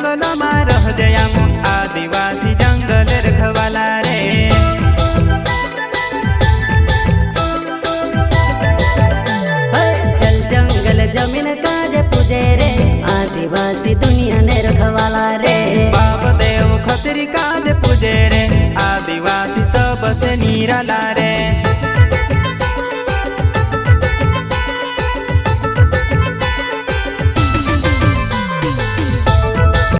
जंगल में रह जयामो आदिवासी जंगल रखवाला रे। चल जंगल जमीन काज पूजे रे आदिवासी दुनिया ने रखवाला रे। बाप देव खतरी काज पूजे रे आदिवासी सबसे निराला रे।